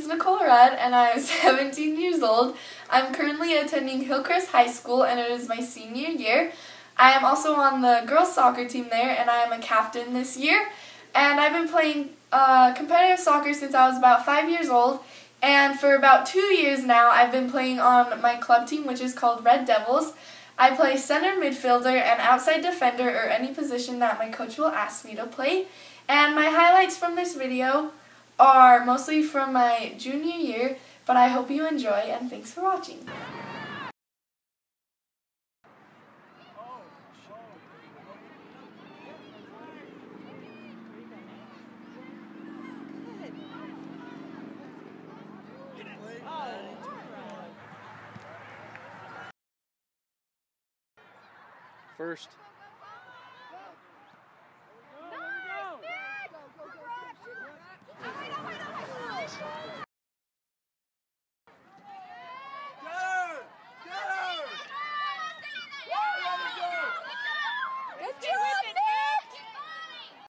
is Nicole Rudd, and I'm 17 years old. I'm currently attending Hillcrest High School, and it is my senior year. I am also on the girls soccer team there, and I am a captain this year. And I've been playing competitive soccer since I was about 5 years old, and for about 2 years now I've been playing on my club team, which is called Red Devils. I play center midfielder and outside defender, or any position that my coach will ask me to play. And my highlights from this video are mostly from my junior year, but I hope you enjoy, and thanks for watching. First.